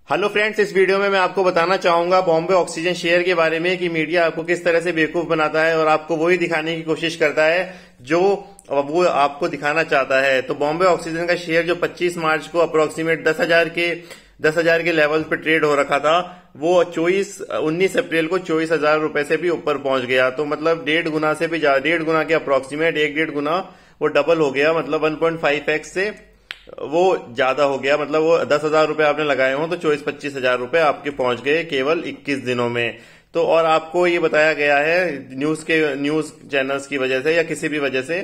Hello friends, इस video में मैं आपको बताना चाहूंगा बॉम्बे ऑक्सीजन शेयर के बारे में कि मीडिया आपको किस तरह से बेवकूफ बनाता है और आपको वही दिखाने की कोशिश करता है जो वो आपको दिखाना चाहता है। तो बॉम्बे ऑक्सीजन का शेयर जो 25 मार्च को अप्रोक्सीमेट 10,000 के लेवल पे ट्रेड हो रखा था, वो 19 अप्रैल को 24,000 रुपए से भी ऊपर पहुंच गया। तो मतलब 1.5 गुना के अप्रोक्सीमेट 1.5 गुना वो डबल हो गया, मतलब 1.5x से वो ज्यादा हो गया। मतलब वो 10,000 रुपए आपने लगाए हो तो 24-25,000 रुपए आपके पहुंच गए केवल 21 दिनों में। तो और आपको ये बताया गया है न्यूज चैनल्स की वजह से या किसी भी वजह से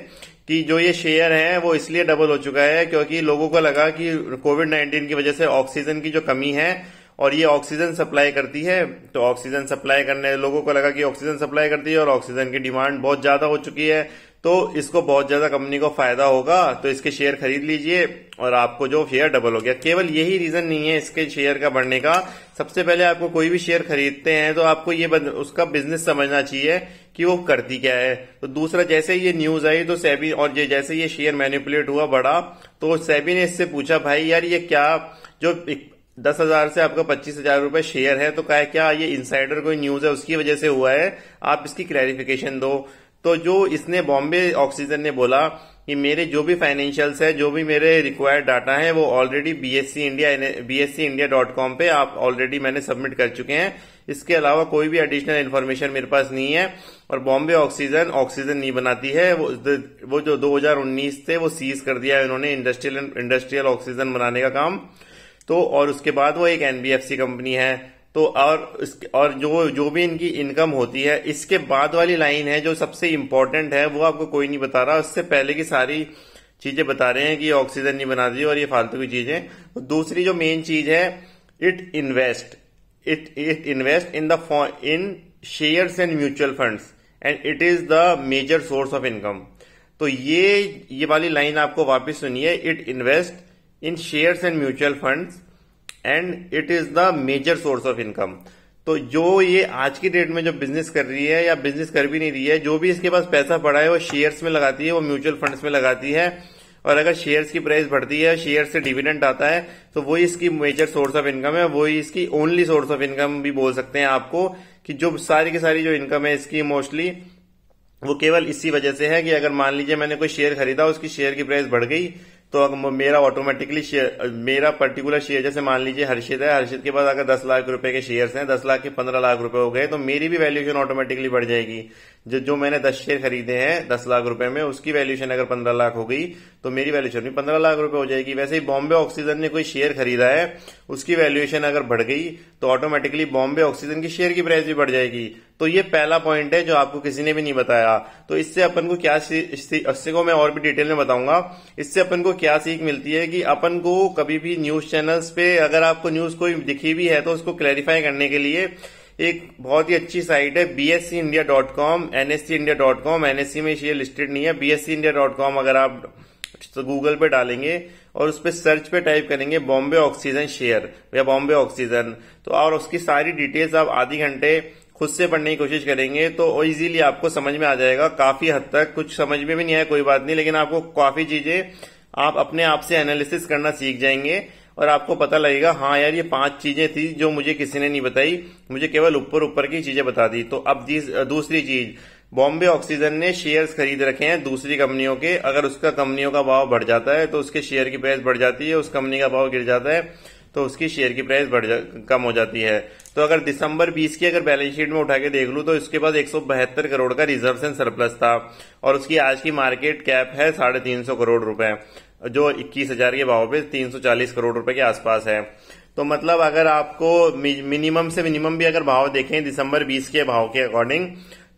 कि जो ये शेयर है वो इसलिए डबल हो चुका है क्योंकि लोगों को लगा कि कोविड-19 की वजह से ऑक्सीजन की जो कमी है और ये ऑक्सीजन सप्लाई करती है, तो ऑक्सीजन सप्लाई करने लोगों को लगा कि ऑक्सीजन सप्लाई करती है और ऑक्सीजन की डिमांड बहुत ज्यादा हो चुकी है, तो इसको बहुत ज्यादा कंपनी को फायदा होगा, तो इसके शेयर खरीद लीजिए और आपको जो शेयर डबल हो गया। केवल यही रीजन नहीं है इसके शेयर का बढ़ने का। सबसे पहले आपको कोई भी शेयर खरीदते हैं तो आपको ये उसका बिजनेस समझना चाहिए कि वो करती क्या है। तो दूसरा, जैसे ये न्यूज आई तो सेबी और जैसे ये शेयर मैनिपुलेट हुआ बढ़ा तो सेबी ने इससे पूछा, भाई यार ये क्या जो 10,000 से आपका 25,000 रुपए शेयर है, तो क्या ये इनसाइडर कोई न्यूज है उसकी वजह से हुआ है? आप इसकी क्लैरिफिकेशन दो। तो जो इसने बॉम्बे ऑक्सीजन ने बोला कि मेरे जो भी फाइनेंशियल्स है, जो भी मेरे रिक्वायर्ड डाटा है, वो ऑलरेडी bscindia.com पे आप ऑलरेडी मैंने सबमिट कर चुके हैं। इसके अलावा कोई भी एडिशनल इन्फॉर्मेशन मेरे पास नहीं है। और बॉम्बे ऑक्सीजन नहीं बनाती है, वो जो 2019 से वो सीज कर दिया है उन्होंने इंडस्ट्रियल ऑक्सीजन बनाने का काम। तो और उसके बाद वो एक एनबीएफसी कंपनी है। तो और जो भी इनकी इनकम होती है, इसके बाद वाली लाइन है जो सबसे इंपॉर्टेंट है, वो आपको कोई नहीं बता रहा। उससे पहले की सारी चीजें बता रहे हैं कि ऑक्सीजन नहीं बनाती और ये फालतू की चीजें। तो दूसरी जो मेन चीज है, it invest in shares and mutual funds and it is the major source of income. तो ये वाली लाइन आपको वापस सुनिए, it invest in shares and mutual funds and it is the major source of income. तो जो ये आज की डेट में जो बिजनेस कर रही है या बिजनेस कर भी नहीं रही है, जो भी इसके पास पैसा पड़ा है वो शेयर्स में लगाती है, वो म्यूचुअल फंड्स में लगाती है। और अगर शेयर्स की प्राइस बढ़ती है, शेयर से डिविडेंड आता है, तो वही इसकी मेजर सोर्स ऑफ इनकम है, वही इसकी ओनली सोर्स ऑफ इनकम भी बोल सकते हैं आपको, कि जो सारी की सारी जो इनकम है इसकी मोस्टली वो केवल इसी वजह से है कि अगर मान लीजिए मैंने कोई शेयर खरीदा, उसकी शेयर की प्राइस बढ़ गई, तो मेरा ऑटोमेटिकली मेरा पर्टिकुलर शेयर, जैसे मान लीजिए हर्षित है, हर्षित के पास अगर 10 लाख रुपए के शेयर्स हैं, 10 लाख के 15 लाख रुपए हो गए, तो मेरी भी वैल्यूएशन ऑटोमेटिकली बढ़ जाएगी। जो मैंने 10 शेयर खरीदे हैं 10 लाख रुपए में, उसकी वैल्यूएशन अगर 15 लाख हो गई तो मेरी वैल्यूएशन भी 15 लाख रुपए हो जाएगी। वैसे ही बॉम्बे ऑक्सीजन ने कोई शेयर खरीदा है, उसकी वैल्यूएशन अगर बढ़ गई तो ऑटोमेटिकली बॉम्बे ऑक्सीजन की शेयर की प्राइस भी बढ़ जाएगी। तो ये पहला पॉइंट है जो आपको किसी ने भी नहीं बताया। तो इससे अपन को क्या, इससे को मैं और भी डिटेल में बताऊंगा, इससे अपन को क्या सीख मिलती है कि अपन को कभी भी न्यूज चैनल्स पे अगर आपको न्यूज कोई दिखी भी है तो उसको क्लैरिफाई करने के लिए एक बहुत ही अच्छी साइट है bscindia.com, nscindia.com। एनएससी में शेयर लिस्टेड नहीं है। bscindia.com अगर आप तो गूगल पे डालेंगे और उस पर सर्च पे टाइप करेंगे बॉम्बे ऑक्सीजन शेयर या बॉम्बे ऑक्सीजन, तो और उसकी सारी डिटेल्स आप आधी घंटे खुद से पढ़ने की कोशिश करेंगे तो इजीली आपको समझ में आ जाएगा। काफी हद तक कुछ समझ में भी नहीं आया कोई बात नहीं, लेकिन आपको काफी चीजें आप अपने आप से एनालिसिस करना सीख जाएंगे और आपको पता लगेगा, हाँ यार ये 5 चीजें थी जो मुझे किसी ने नहीं बताई, मुझे केवल ऊपर की चीजें बता दी। तो अब दूसरी चीज, बॉम्बे ऑक्सीजन ने शेयर्स खरीद रखे हैं दूसरी कंपनियों के। अगर उसका कंपनियों का भाव बढ़ जाता है तो उसके शेयर की प्राइस बढ़ जाती है, उस कंपनी का भाव गिर जाता है तो उसकी शेयर की प्राइस कम हो जाती है। तो अगर दिसंबर 20 की अगर बैलेंस शीट में उठा के देख लूं तो इसके पास 172 करोड़ का रिजर्व एंड सरप्लस था और उसकी आज की मार्केट कैप है 350 करोड़ रुपए, जो 21,000 के भाव पे 340 करोड़ रुपए के आसपास है। तो मतलब अगर आपको मिनिमम से मिनिमम भी अगर भाव देखें दिसंबर 20 के भाव के अकॉर्डिंग,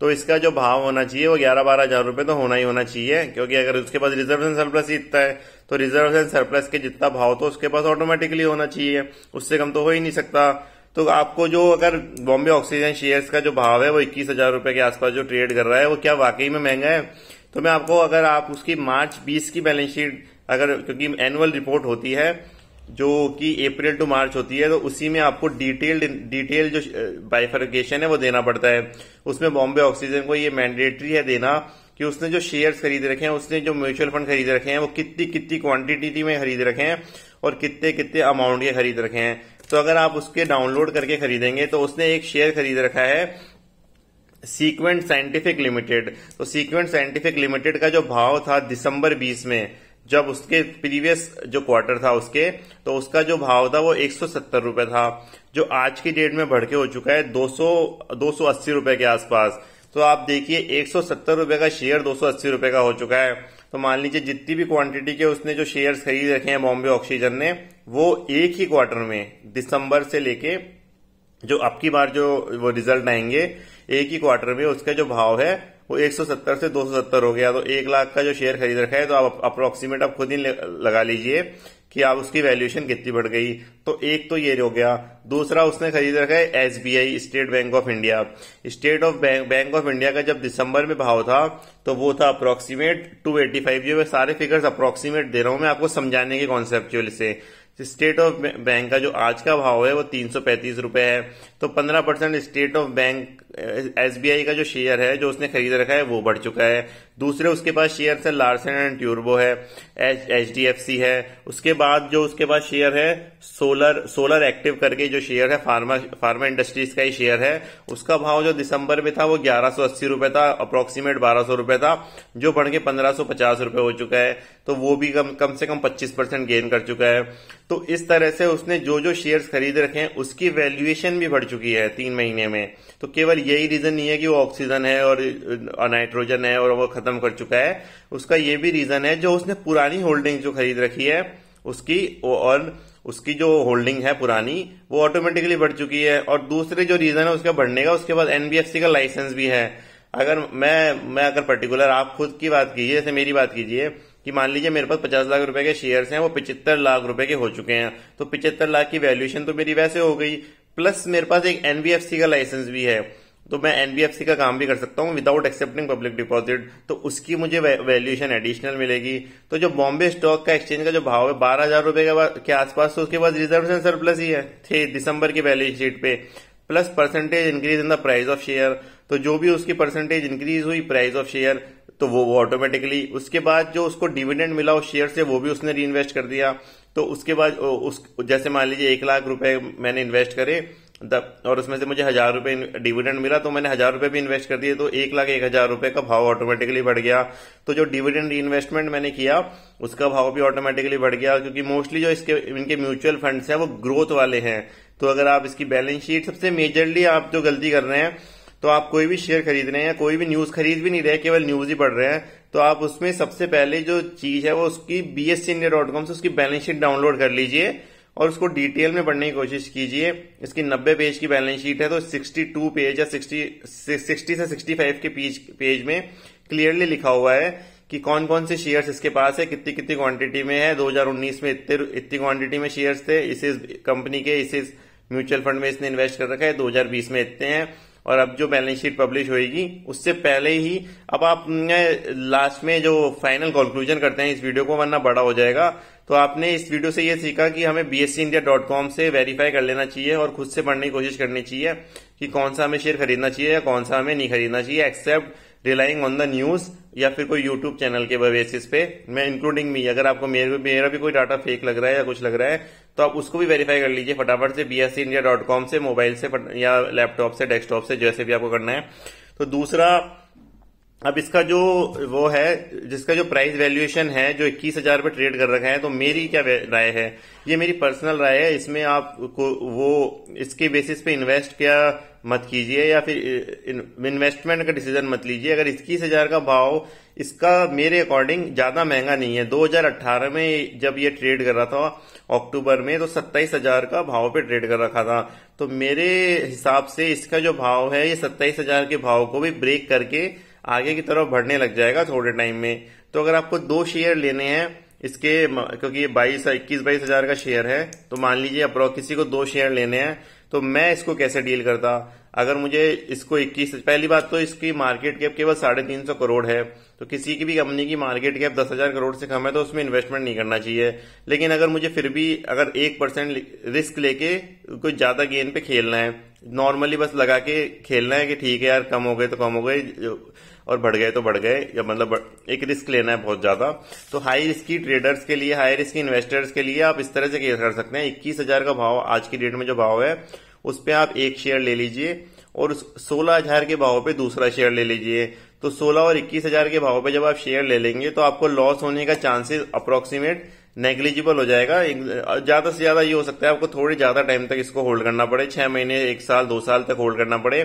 तो इसका जो भाव होना चाहिए वो 11-12 हजार रुपए तो होना ही होना चाहिए, क्योंकि अगर उसके पास रिजर्व एंड सरप्लस ही इतना है तो रिजर्व एंड सरप्लस के जितना भाव तो उसके पास ऑटोमेटिकली होना चाहिए, उससे कम तो हो ही नहीं सकता। तो आपको जो अगर बॉम्बे ऑक्सीजन शेयर्स का जो भाव है वो 21,000 रुपए के आसपास जो ट्रेड कर रहा है, वो क्या वाकई में महंगा है? तो मैं आपको, अगर आप उसकी मार्च 20 की बैलेंस शीट, अगर क्योंकि एनुअल रिपोर्ट होती है जो कि अप्रैल टू मार्च होती है, तो उसी में आपको डिटेल जो बाइफर्केशन है वो देना पड़ता है। उसमें बॉम्बे ऑक्सीजन को ये मैंडेटरी है देना कि उसने जो शेयर्स खरीद रखे हैं, उसने जो म्यूचुअल फंड खरीद रखे हैं, वो कितनी क्वांटिटी में खरीद रखे हैं और कितने अमाउंट के खरीद रखे हैं। तो अगर आप उसके डाउनलोड करके खरीदेंगे तो उसने एक शेयर खरीद रखा है सीक्वेंट साइंटिफिक लिमिटेड। तो सीक्वेंट साइंटिफिक लिमिटेड का जो भाव था दिसंबर 20 में, जब उसके प्रीवियस जो क्वार्टर था उसके, तो उसका जो भाव था वो 170 रुपए था, जो आज की डेट में बढ़ के हो चुका है 280 रुपए के आसपास। तो आप देखिए 170 रुपए का शेयर 280 रुपए का हो चुका है। तो मान लीजिए जितनी भी क्वांटिटी के उसने जो शेयर्स खरीद रखे हैं बॉम्बे ऑक्सीजन ने, वो एक ही क्वार्टर में दिसंबर से लेके जो अब की बार जो वो रिजल्ट आएंगे एक ही क्वार्टर में, उसका जो भाव है वो 170 से 270 हो गया। तो 1 लाख का जो शेयर खरीद रखा है, तो आप अप्रोक्सीमेट आप खुद ही लगा लीजिए कि आप उसकी वैल्यूएशन कितनी बढ़ गई। तो एक तो ये हो गया। दूसरा उसने खरीद रखा है SBI, state bank of India. Bank of India का जब दिसंबर में भाव था तो वो था अप्रोक्सीमेट 285। जो मैं सारे फिगर्स अप्रोक्सीमेट दे रहा हूं मैं आपको समझाने के कॉन्सेप्चुअल से। स्टेट ऑफ बैंक का जो आज का भाव है वो 335 रुपए है। तो 15% स्टेट ऑफ बैंक एसबीआई का जो शेयर है जो उसने खरीद रखा है वो बढ़ चुका है। दूसरे उसके पास शेयर है लार्सन एंड ट्यूब्रो है, एचडीएफसी है। उसके बाद जो उसके पास शेयर है सोलर एक्टिव करके जो शेयर है फार्मा इंडस्ट्रीज का ही शेयर है। उसका भाव जो दिसंबर में था वो 1180 रुपए था, अप्रोक्सीमेट 1200 रुपए था, जो बढ़ के 1550 रुपए हो चुका है। तो वो भी कम से कम 25% गेन कर चुका है। तो इस तरह से उसने जो जो शेयर्स खरीद रखे हैं उसकी वैल्यूएशन भी बढ़ चुकी है 3 महीने में। तो केवल यही रीजन नहीं है कि वो ऑक्सीजन है और नाइट्रोजन है और वो खत्म कर चुका है, उसका ये भी रीजन है जो उसने पुरानी होल्डिंग जो खरीद रखी है उसकी, और उसकी जो होल्डिंग है पुरानी वो ऑटोमेटिकली बढ़ चुकी है। और दूसरे जो रीजन है उसका बढ़ने का, उसके बाद एनबीएफसी का लाइसेंस भी है। अगर मैं अगर पर्टिकुलर आप खुद की बात कीजिए, जैसे मेरी बात कीजिए कि मान लीजिए मेरे पास 50 लाख रुपए के शेयर्स हैं, वो 75 लाख रुपए के हो चुके हैं। तो 75 लाख की वैल्यूएशन तो मेरी वैसे हो गई, प्लस मेरे पास एक एनबीएफसी का लाइसेंस भी है। तो मैं एनबीएफसी का काम भी कर सकता हूँ विदाउट एक्सेप्टिंग पब्लिक डिपॉजिट, तो उसकी मुझे वैल्यूएशन एडिशनल मिलेगी। तो जो बॉम्बे स्टॉक का एक्सचेंज का जो भाव है 12,000 रुपए के आसपास, तो उसके बाद रिजर्व एंड सरप्लस ही है थे दिसंबर की बैलेंस शीट पे, plus percentage increase in the price of share. तो जो भी उसकी परसेंटेज इंक्रीज हुई प्राइस ऑफ शेयर, तो वो ऑटोमेटिकली, उसके बाद जो उसको डिविडेंड मिला उस शेयर से वो भी उसने री इन्वेस्ट कर दिया। तो उसके बाद जैसे मान लीजिए 1 लाख रुपए मैंने इन्वेस्ट करे और उसमें से मुझे 1,000 रुपए डिविडेंड मिला, तो मैंने 1,000 रुपए भी इन्वेस्ट कर दिए, तो 1,01,000 रुपए का भाव ऑटोमेटिकली बढ़ गया। तो जो डिविडेंड इन्वेस्टमेंट मैंने किया उसका भाव भी ऑटोमेटिकली बढ़ गया, क्योंकि मोस्टली जो इनके म्यूचुअल फंड्स हैं वो ग्रोथ वाले हैं। तो अगर आप इसकी बैलेंस शीट, सबसे मेजरली आप जो गलती कर रहे हैं, तो आप कोई भी शेयर खरीद रहे हैं, कोई भी न्यूज खरीद भी नहीं रहे, केवल न्यूज ही पढ़ रहे हैं, तो आप उसमें सबसे पहले जो चीज है वो उसकी bscindia.com से उसकी बैलेंस शीट डाउनलोड कर लीजिए और उसको डिटेल में पढ़ने की कोशिश कीजिए। इसकी 90 पेज की बैलेंस शीट है, तो 62 पेज या 60 से 65 के पेज में क्लियरली लिखा हुआ है कि कौन कौन से शेयर्स इसके पास है, कितनी कितनी क्वांटिटी में है। 2019 में इतनी क्वांटिटी में शेयर्स थे इस कंपनी के, इस म्यूचुअल फंड में इसने इन्वेस्ट कर रखा है। 2020 में इतने हैं, और अब जो बैलेंस शीट पब्लिश होगी उससे पहले ही, अब आप लास्ट में जो फाइनल कंक्लूजन करते हैं इस वीडियो को, वरना बड़ा हो जाएगा। तो आपने इस वीडियो से ये सीखा कि हमें bscindia.com से वेरीफाई कर लेना चाहिए और खुद से पढ़ने की कोशिश करनी चाहिए कि कौन सा हमें शेयर खरीदना चाहिए या कौन सा हमें नहीं खरीदना चाहिए, except relying on the news या फिर कोई यूट्यूब चैनल के बेसिस पे। मैं इंक्लूडिंग मी, अगर आपको मेरा भी कोई डाटा फेक लग रहा है या कुछ लग रहा है तो आप उसको भी वेरीफाई कर लीजिए फटाफट से bscindia.com से, मोबाइल से या लैपटॉप से, डेस्कटॉप से, जैसे भी आपको करना है। तो दूसरा, अब इसका जो वो है, जिसका जो प्राइस वैल्यूएशन है जो 21,000 पे ट्रेड कर रखा है, तो मेरी क्या राय है, ये मेरी पर्सनल राय है, इसमें आप वो इसके बेसिस पे इन्वेस्ट क्या मत कीजिए या फिर इन्वेस्टमेंट का डिसीजन मत लीजिए। अगर 21,000 का भाव इसका मेरे अकॉर्डिंग ज्यादा महंगा नहीं है। 2018 में जब ये ट्रेड कर रहा था अक्टूबर में, तो 27,000 का भाव पे ट्रेड कर रखा था। तो मेरे हिसाब से इसका जो भाव है ये 27,000 के भाव को भी ब्रेक करके आगे की तरफ बढ़ने लग जाएगा थोड़े टाइम में। तो अगर आपको 2 शेयर लेने हैं इसके, क्योंकि ये 21-22 हजार का शेयर है, तो मान लीजिए अप्रोक्स किसी को 2 शेयर लेने हैं, तो मैं इसको कैसे डील करता। अगर मुझे इसको 21, पहली बात तो इसकी मार्केट कैप केवल 350 करोड़ है, तो किसी की भी कंपनी की मार्केट कैप 10,000 करोड़ से कम है तो उसमें इन्वेस्टमेंट नहीं करना चाहिए। लेकिन अगर मुझे फिर भी अगर 1% रिस्क लेके कोई ज्यादा गेन पे खेलना है, नॉर्मली बस लगा के खेलना है कि ठीक है यार कम हो गए तो कम हो गए, और बढ़ गए तो बढ़ गए, या मतलब एक रिस्क लेना है बहुत ज्यादा। तो हाई रिस्की ट्रेडर्स के लिए, हाई रिस्की इन्वेस्टर्स के लिए आप इस तरह से कर सकते हैं। 21,000 का भाव आज की डेट में जो भाव है उस पे आप एक शेयर ले लीजिए और 16,000 के भाव पे दूसरा शेयर ले लीजिए। तो 16 और 21,000 के भाव पे जब आप शेयर ले लेंगे तो आपको लॉस होने का चांसेस अप्रोक्सीमेट नेग्लिजिबल हो जाएगा। ज्यादा से ज्यादा ये हो सकता है आपको थोड़ी ज्यादा टाइम तक इसको होल्ड करना पड़े, 6 महीने, 1 साल, 2 साल तक होल्ड करना पड़े,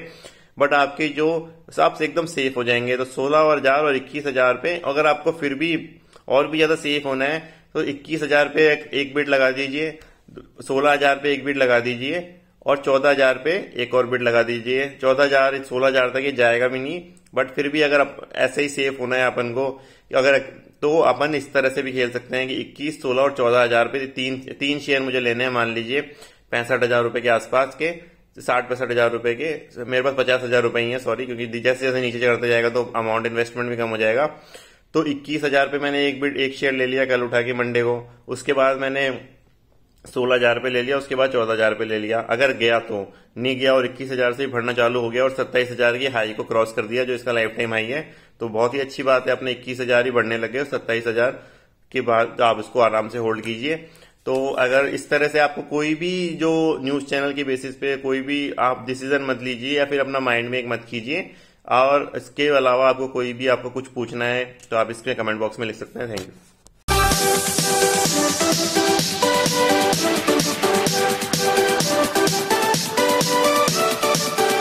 बट आपके जो हिसाब से एकदम सेफ हो जाएंगे। तो 16,000 और 21,000 पे अगर आपको फिर भी और भी ज्यादा सेफ होना है तो 21,000 पे एक बिड लगा दीजिए, 16,000 पे एक बिड लगा दीजिए और 14,000 पे एक और बिड लगा दीजिए। 14,000 16,000 तक ये जाएगा भी नहीं, बट फिर भी अगर ऐसे ही सेफ होना है अपन को, अगर तो अपन इस तरह से भी खेल सकते हैं कि 21, 16 और 14,000 पे तीन शेयर मुझे लेने हैं, मान लीजिए 65,000 रुपए के आसपास के, 60-65,000 रुपए के। मेरे पास 50,000 रुपए ही है, सॉरी, क्योंकि जैसे जैसे नीचे चढ़ता जाएगा तो अमाउंट इन्वेस्टमेंट भी कम हो जाएगा। तो 21,000 पे मैंने एक शेयर ले लिया कल उठा के मंडे को, उसके बाद मैंने 16,000 पे ले लिया, उसके बाद 14,000 पे ले लिया। अगर गया तो नहीं गया और 21,000 से ही भरना चालू हो गया और 27,000 की हाई को क्रॉस कर दिया जो इसका लाइफ टाइम हाई है, तो बहुत ही अच्छी बात है। अपने 21,000 ही बढ़ने लगे और 27,000 के बाद आप इसको आराम से होल्ड कीजिए। तो अगर इस तरह से आपको कोई भी जो न्यूज चैनल के बेसिस पे कोई भी आप डिसीजन मत लीजिए या फिर अपना माइंड में एक मत कीजिए। और इसके अलावा आपको कोई भी आपको कुछ पूछना है तो आप इसमें कमेंट बॉक्स में लिख सकते हैं। Thank you.